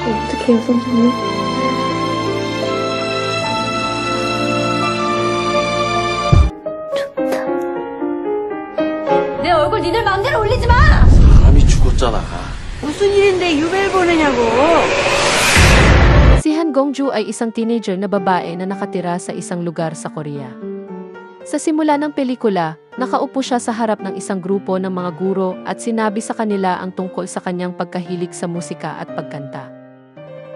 어떡해요, 선생님? 내 얼굴 니네 마음대로 올리지 마! 사람이 죽었잖아. 무슨 일인데 유배를 보내냐고. Si Han Gongju ay isang teenager na babae na nakatira sa isang lugar sa Korea. Sa simula ng pelikula, nakaupo siya sa harap ng isang grupo ng mga guro at sinabi sa kanila ang tungkol sa kanyang pagkahilig sa musika at pagkanta.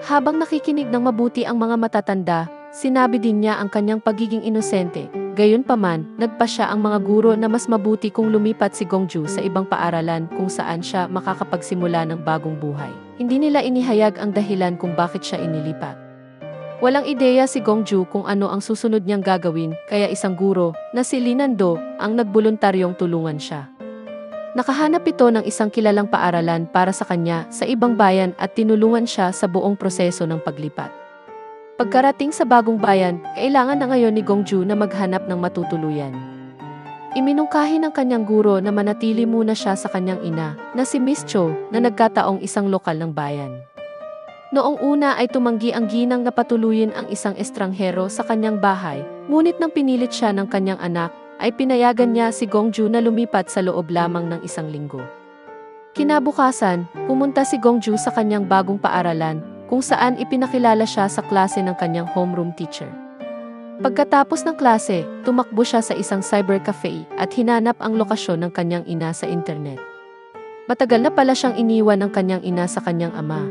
Habang nakikinig ng mabuti ang mga matatanda, sinabi din niya ang kanyang pagiging inosente. Gayunpaman, nagpasya ang mga guro na mas mabuti kung lumipat si Gongju sa ibang paaralan kung saan siya makakapagsimula ng bagong buhay. Hindi nila inihayag ang dahilan kung bakit siya inilipat. Walang ideya si Gongju kung ano ang susunod niyang gagawin, kaya isang guro na si Lee Nando ang nagboluntaryong tulungan siya. Nakahanap ito ng isang kilalang paaralan para sa kanya sa ibang bayan at tinulungan siya sa buong proseso ng paglipat. Pagkarating sa bagong bayan, kailangan na ngayon ni Gongju na maghanap ng matutuluyan. Iminungkahi ng kanyang guro na manatili muna siya sa kanyang ina, na si Miss Cho, na nagkataong isang lokal ng bayan. Noong una ay tumanggi ang ginang na patuluyin ang isang estranghero sa kanyang bahay, ngunit nang pinilit siya ng kanyang anak, ay pinayagan niya si Gongju na lumipat sa loob lamang ng isang linggo. Kinabukasan, pumunta si Gongju sa kanyang bagong paaralan, kung saan ipinakilala siya sa klase ng kanyang homeroom teacher. Pagkatapos ng klase, tumakbo siya sa isang cybercafe at hinanap ang lokasyon ng kanyang ina sa internet. Matagal na pala siyang iniwan ng kanyang ina sa kanyang ama.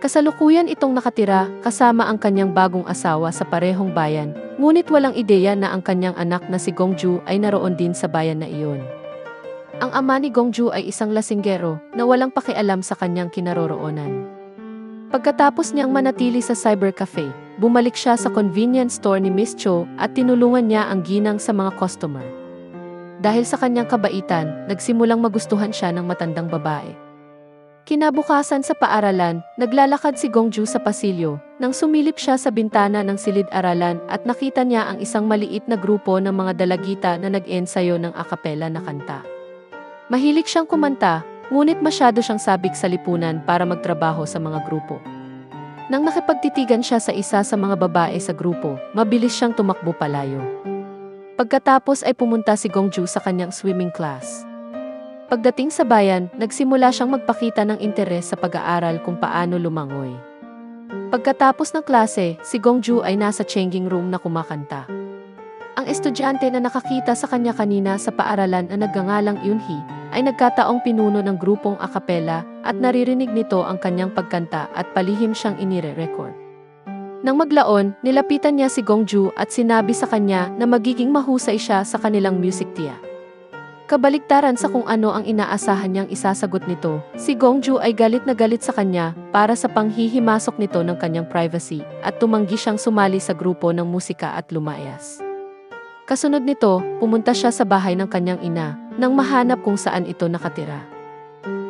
Kasalukuyan itong nakatira kasama ang kanyang bagong asawa sa parehong bayan, ngunit walang ideya na ang kanyang anak na si Gongju ay naroon din sa bayan na iyon. Ang ama ni Gongju ay isang lasinggero na walang pakialam sa kanyang kinaroroonan. Pagkatapos niyang manatili sa cybercafe, bumalik siya sa convenience store ni Miss Cho at tinulungan niya ang ginang sa mga customer. Dahil sa kanyang kabaitan, nagsimulang magustuhan siya ng matandang babae. Kinabukasan sa paaralan, naglalakad si Gongju sa pasilyo, nang sumilip siya sa bintana ng silid-aralan at nakita niya ang isang maliit na grupo ng mga dalagita na nag-ensayo ng a cappella na kanta. Mahilig siyang kumanta, ngunit masyado siyang sabik sa lipunan para magtrabaho sa mga grupo. Nang nakipagtitigan siya sa isa sa mga babae sa grupo, mabilis siyang tumakbo palayo. Pagkatapos ay pumunta si Gongju sa kanyang swimming class. Pagdating sa bayan, nagsimula siyang magpakita ng interes sa pag-aaral kung paano lumangoy. Pagkatapos ng klase, si Gongju ay nasa changing room na kumakanta. Ang estudyante na nakakita sa kanya kanina sa paaralan na nagngangalang Yunhee ay nagkataong pinuno ng grupong a cappella at naririnig nito ang kanyang pagkanta at palihim siyang inire-record. Nang maglaon, nilapitan niya si Gongju at sinabi sa kanya na magiging mahusay siya sa kanilang music tia. Kabaliktaran sa kung ano ang inaasahan niyang isasagot nito, si Gongju ay galit na galit sa kanya para sa panghihimasok nito ng kanyang privacy at tumanggi siyang sumali sa grupo ng musika at lumayas. Kasunod nito, pumunta siya sa bahay ng kanyang ina, nang mahanap kung saan ito nakatira.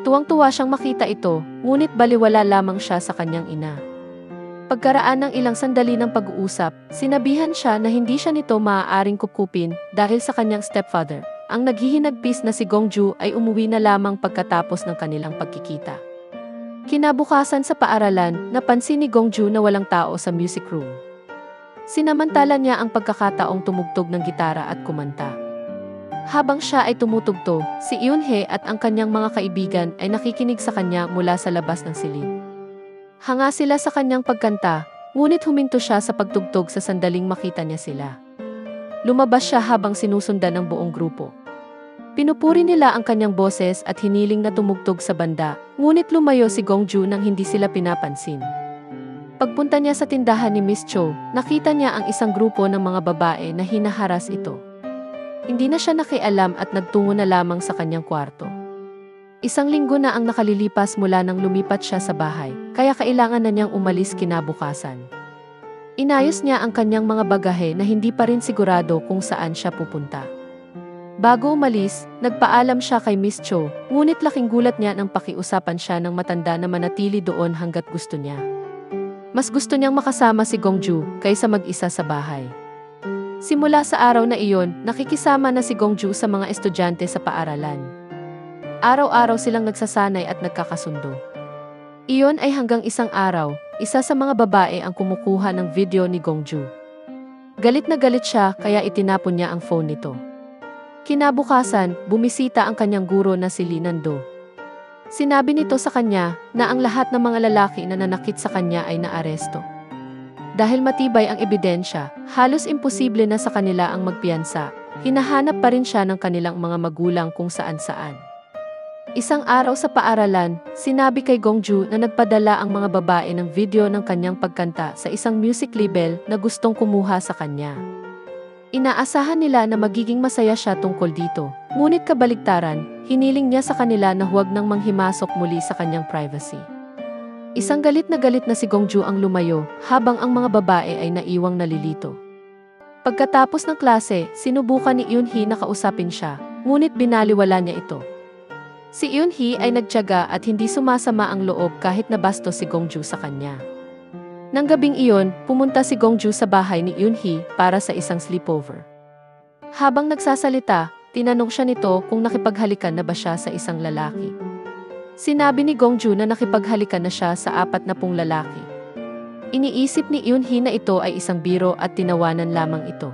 Tuwang-tuwa siyang makita ito, ngunit baliwala lamang siya sa kanyang ina. Pagkaraan ng ilang sandali ng pag-uusap, sinabihan siya na hindi siya nito maaaring kupkupin dahil sa kanyang stepfather. Ang naghihinagpis na si Gongju ay umuwi na lamang pagkatapos ng kanilang pagkikita. Kinabukasan sa paaralan, napansin ni Gongju na walang tao sa music room. Sinamantala niya ang pagkakataong tumugtog ng gitara at kumanta. Habang siya ay tumutugtog, si Yunhee at ang kanyang mga kaibigan ay nakikinig sa kanya mula sa labas ng silid. Hanga sila sa kanyang pagkanta, ngunit huminto siya sa pagtugtog sa sandaling makita niya sila. Lumabas siya habang sinusundan ng buong grupo. Pinupuri nila ang kanyang boses at hiniling na tumugtog sa banda, ngunit lumayo si Gongju nang hindi sila pinapansin. Pagpunta niya sa tindahan ni Miss Cho, nakita niya ang isang grupo ng mga babae na hinaharas ito. Hindi na siya nakialam at nagtungo na lamang sa kanyang kwarto. Isang linggo na ang nakalilipas mula nang lumipat siya sa bahay, kaya kailangan na niyang umalis kinabukasan. Inayos niya ang kanyang mga bagahe na hindi pa rin sigurado kung saan siya pupunta. Bago umalis, nagpaalam siya kay Miss Cho, ngunit laking gulat niya nang pakiusapan siya ng matanda na manatili doon hanggat gusto niya. Mas gusto niyang makasama si Gongju kaysa mag-isa sa bahay. Simula sa araw na iyon, nakikisama na si Gongju sa mga estudyante sa paaralan. Araw-araw silang nagsasanay at nagkakasundo. Iyon ay hanggang isang araw, isa sa mga babae ang kumukuha ng video ni Gongju. Galit na galit siya kaya itinapon niya ang phone nito. Kinabukasan, bumisita ang kanyang guro na si Lee Nando. Sinabi nito sa kanya na ang lahat ng mga lalaki na nanakit sa kanya ay naaresto. Dahil matibay ang ebidensya, halos imposible na sa kanila ang magpiyansa. Hinahanap pa rin siya ng kanilang mga magulang kung saan-saan. Isang araw sa paaralan, sinabi kay Gongju na nagpadala ang mga babae ng video ng kanyang pagkanta sa isang music label na gustong kumuha sa kanya. Inaasahan nila na magiging masaya siya tungkol dito, ngunit kabaligtaran, hiniling niya sa kanila na huwag nang manghimasok muli sa kanyang privacy. Isang galit na si Gongju ang lumayo, habang ang mga babae ay naiwang nalilito. Pagkatapos ng klase, sinubukan ni Eun-hee na kausapin siya, ngunit binaliwala niya ito. Si Eun-hee ay nagtiyaga at hindi sumasama ang loob kahit nabastos si Gongju sa kanya. Nang gabing iyon, pumunta si Gongju sa bahay ni Eun-hee para sa isang sleepover. Habang nagsasalita, tinanong siya nito kung nakipaghalikan na ba siya sa isang lalaki. Sinabi ni Gongju na nakipaghalikan na siya sa 40 lalaki. Iniisip ni Eun-hee na ito ay isang biro at tinawanan lamang ito.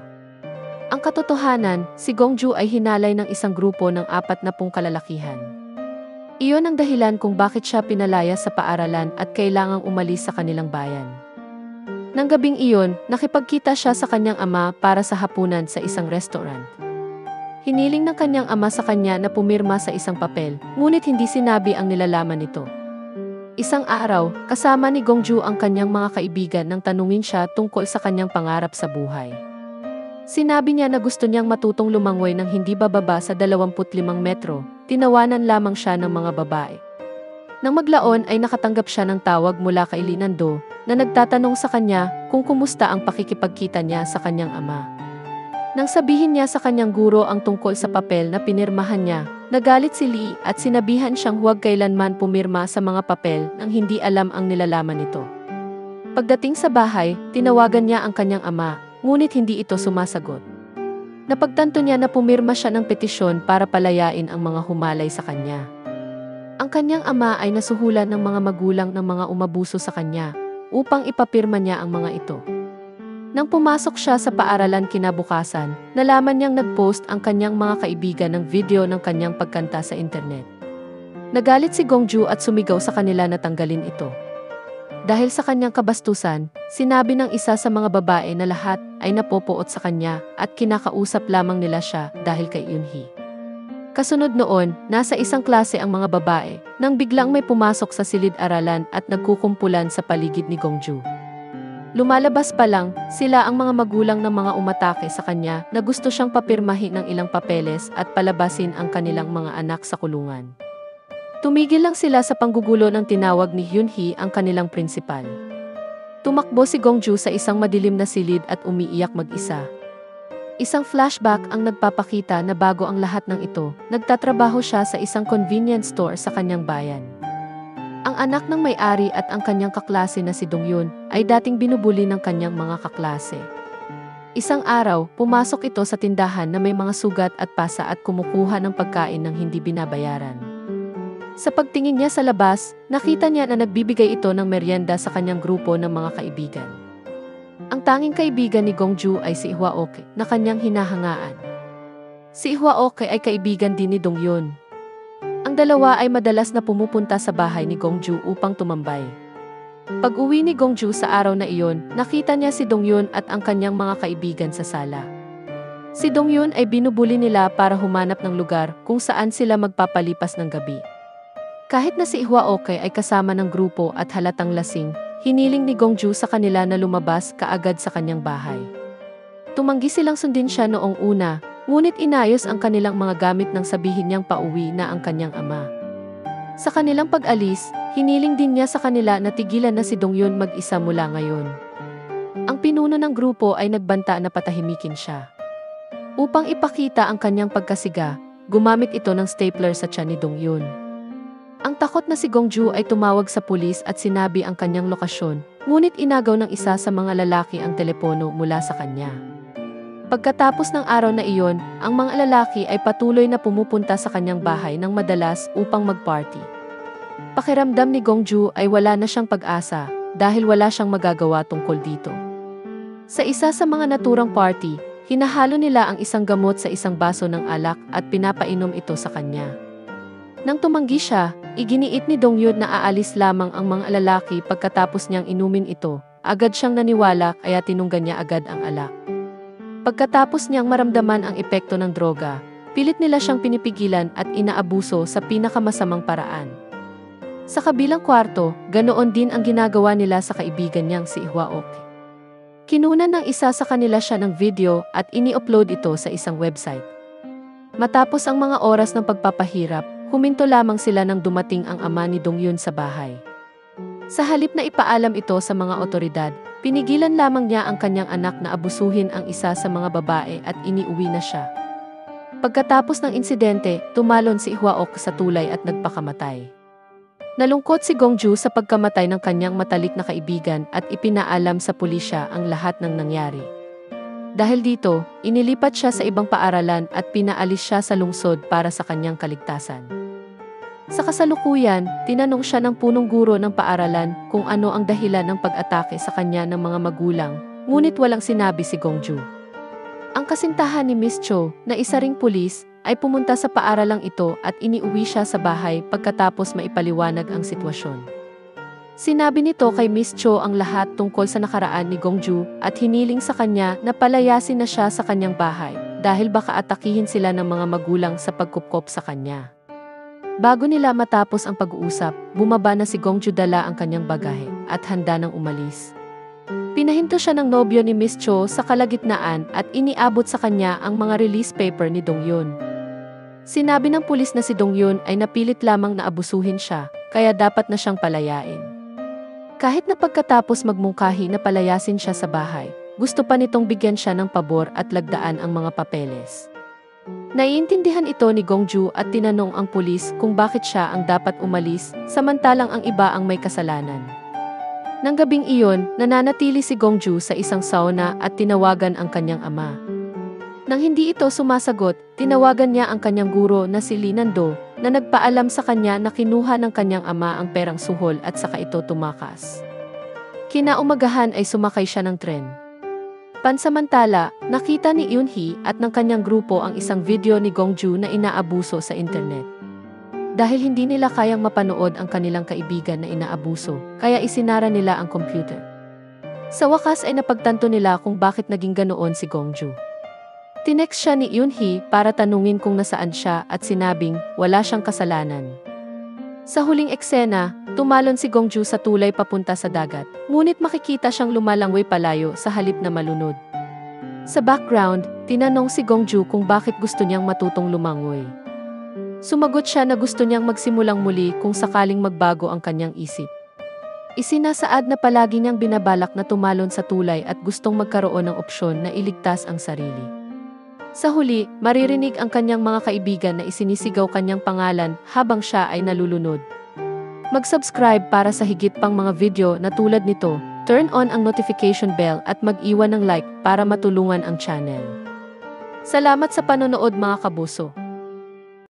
Ang katotohanan, si Gongju ay hinalay ng isang grupo ng 40 kalalakihan. Iyon ang dahilan kung bakit siya pinalaya sa paaralan at kailangang umalis sa kanilang bayan. Nang gabing iyon, nakipagkita siya sa kanyang ama para sa hapunan sa isang restaurant. Hiniling ng kanyang ama sa kanya na pumirma sa isang papel, ngunit hindi sinabi ang nilalaman nito. Isang araw, kasama ni Gongju ang kanyang mga kaibigan nang tanungin siya tungkol sa kanyang pangarap sa buhay. Sinabi niya na gusto niyang matutong lumangoy ng hindi bababa sa 25 metro, tinawanan lamang siya ng mga babae. Nang maglaon ay nakatanggap siya ng tawag mula kay Lee Nando na nagtatanong sa kanya kung kumusta ang pakikipagkita niya sa kanyang ama. Nang sabihin niya sa kanyang guro ang tungkol sa papel na pinirmahan niya, nagalit si Lee at sinabihan siyang huwag kailanman pumirma sa mga papel nang hindi alam ang nilalaman nito. Pagdating sa bahay, tinawagan niya ang kanyang ama, ngunit hindi ito sumasagot. Napagtanto niya na pumirma siya ng petisyon para palayain ang mga humalay sa kanya. Ang kanyang ama ay nasuhulan ng mga magulang ng mga umabuso sa kanya upang ipapirma niya ang mga ito. Nang pumasok siya sa paaralan kinabukasan, nalaman niyang nag-post ang kanyang mga kaibigan ng video ng kanyang pagkanta sa internet. Nagalit si Gongju at sumigaw sa kanila na tanggalin ito. Dahil sa kanyang kabastusan, sinabi ng isa sa mga babae na lahat ay napopoot sa kanya at kinakausap lamang nila siya dahil kay Eun-hee. Kasunod noon, nasa isang klase ang mga babae nang biglang may pumasok sa silid-aralan at nagkukumpulan sa paligid ni Gongju. Lumalabas pa lang, sila ang mga magulang ng mga umatake sa kanya na gusto siyang papirmahin ng ilang papeles at palabasin ang kanilang mga anak sa kulungan. Tumigil lang sila sa panggugulo ng tinawag ni Eun-hee ang kanilang prinsipal. Tumakbo si Gongju sa isang madilim na silid at umiiyak mag-isa. Isang flashback ang nagpapakita na bago ang lahat ng ito, nagtatrabaho siya sa isang convenience store sa kanyang bayan. Ang anak ng may-ari at ang kanyang kaklase na si Dong-yun ay dating binubuli ng kanyang mga kaklase. Isang araw, pumasok ito sa tindahan na may mga sugat at pasa at kumukuha ng pagkain ng hindi binabayaran. Sa pagtingin niya sa labas, nakita niya na nagbibigay ito ng merienda sa kanyang grupo ng mga kaibigan. Ang tanging kaibigan ni Gongju ay si Hwaoke na kanyang hinahangaan. Si Hwaoke ay kaibigan din ni Dong-yun. Ang dalawa ay madalas na pumupunta sa bahay ni Gongju upang tumambay. Pag-uwi ni Gongju sa araw na iyon, nakita niya si Dong-yun at ang kanyang mga kaibigan sa sala. Si Dong-yun ay binubuli nila para humanap ng lugar kung saan sila magpapalipas ng gabi. Kahit na si Hwaoke ay kasama ng grupo at halatang lasing, hiniling ni Gongju sa kanila na lumabas kaagad sa kanyang bahay. Tumanggi silang sundin siya noong una, ngunit inayos ang kanilang mga gamit nang sabihin niyang pauwi na ang kanyang ama. Sa kanilang pag-alis, hiniling din niya sa kanila na tigilan na si Dong-yun mag-isa mula ngayon. Ang pinuno ng grupo ay nagbanta na patahimikin siya. Upang ipakita ang kanyang pagkasiga, gumamit ito ng stapler sa tiyan ni Dong-yun. Ang takot na si Gongju ay tumawag sa pulis at sinabi ang kanyang lokasyon, ngunit inagaw ng isa sa mga lalaki ang telepono mula sa kanya. Pagkatapos ng araw na iyon, ang mga lalaki ay patuloy na pumupunta sa kanyang bahay ng madalas upang mag-party. Pakiramdam ni Gongju ay wala na siyang pag-asa dahil wala siyang magagawa tungkol dito. Sa isa sa mga naturang party, hinahalo nila ang isang gamot sa isang baso ng alak at pinapainom ito sa kanya. Nang tumanggi siya, iginiit ni Dongyun na aalis lamang ang mga lalaki pagkatapos niyang inumin ito. Agad siyang naniwala kaya tinunggan niya agad ang alak. Pagkatapos niyang maramdaman ang epekto ng droga, pilit nila siyang pinipigilan at inaabuso sa pinakamasamang paraan. Sa kabilang kwarto, ganoon din ang ginagawa nila sa kaibigan niyang si Hwaok. Kinunan ng isa sa kanila siya ng video at ini-upload ito sa isang website. Matapos ang mga oras ng pagpapahirap, huminto lamang sila nang dumating ang ama ni Dongyun sa bahay. Sa halip na ipaalam ito sa mga otoridad, pinigilan lamang niya ang kanyang anak na abusuhin ang isa sa mga babae at iniuwi na siya. Pagkatapos ng insidente, tumalon si Hwaok sa tulay at nagpakamatay. Nalungkot si Gongju sa pagkamatay ng kanyang matalik na kaibigan at ipinaalam sa pulisya ang lahat ng nangyari. Dahil dito, inilipat siya sa ibang paaralan at pinaalis siya sa lungsod para sa kanyang kaligtasan. Sa kasalukuyan, tinanong siya ng punong guro ng paaralan kung ano ang dahilan ng pag-atake sa kanya ng mga magulang, ngunit walang sinabi si Gongju. Ang kasintahan ni Miss Cho, na isa ring pulis, ay pumunta sa paaralang ito at iniuwi siya sa bahay pagkatapos maipaliwanag ang sitwasyon. Sinabi nito kay Miss Cho ang lahat tungkol sa nakaraan ni Gongju at hiniling sa kanya na palayasin na siya sa kanyang bahay dahil baka atakihin sila ng mga magulang sa pagkupkop sa kanya. Bago nila matapos ang pag-uusap, bumaba na si Gongju dala ang kanyang bagahe at handa nang umalis. Pinahinto siya ng nobyo ni Miss Cho sa kalagitnaan at iniabot sa kanya ang mga release paper ni Dongyun. Sinabi ng pulis na si Dongyun ay napilit lamang na abusuhin siya, kaya dapat na siyang palayain. Kahit na pagkatapos magmungkahi na palayasin siya sa bahay, gusto pa nitong bigyan siya ng pabor at lagdaan ang mga papeles. Naiintindihan ito ni Gongju at tinanong ang pulis kung bakit siya ang dapat umalis, samantalang ang iba ang may kasalanan. Nang gabing iyon, nananatili si Gongju sa isang sauna at tinawagan ang kanyang ama. Nang hindi ito sumasagot, tinawagan niya ang kanyang guro na si Linando, na nagpaalam sa kanya na kinuha ng kanyang ama ang perang suhol at saka ito tumakas. Kinaumagahan ay sumakay siya ng tren. Pansamantala, nakita ni Eunhee at ng kanyang grupo ang isang video ni Gongju na inaabuso sa internet. Dahil hindi nila kayang mapanood ang kanilang kaibigan na inaabuso, kaya isinara nila ang computer. Sa wakas ay napagtanto nila kung bakit naging ganoon si Gongju. Tinext siya ni Eunhee para tanungin kung nasaan siya at sinabing wala siyang kasalanan. Sa huling eksena, tumalon si Gongju sa tulay papunta sa dagat, ngunit makikita siyang lumalangway palayo sa halip na malunod. Sa background, tinanong si Gongju kung bakit gusto niyang matutong lumangoy. Sumagot siya na gusto niyang magsimulang muli kung sakaling magbago ang kanyang isip. Isinasaad na palagi niyang binabalak na tumalon sa tulay at gustong magkaroon ng opsyon na iligtas ang sarili. Sa huli, maririnig ang kanyang mga kaibigan na isinisigaw kanyang pangalan habang siya ay nalulunod. Mag-subscribe para sa higit pang mga video na tulad nito, turn on ang notification bell at mag-iwan ng like para matulungan ang channel. Salamat sa panonood mga kabuso.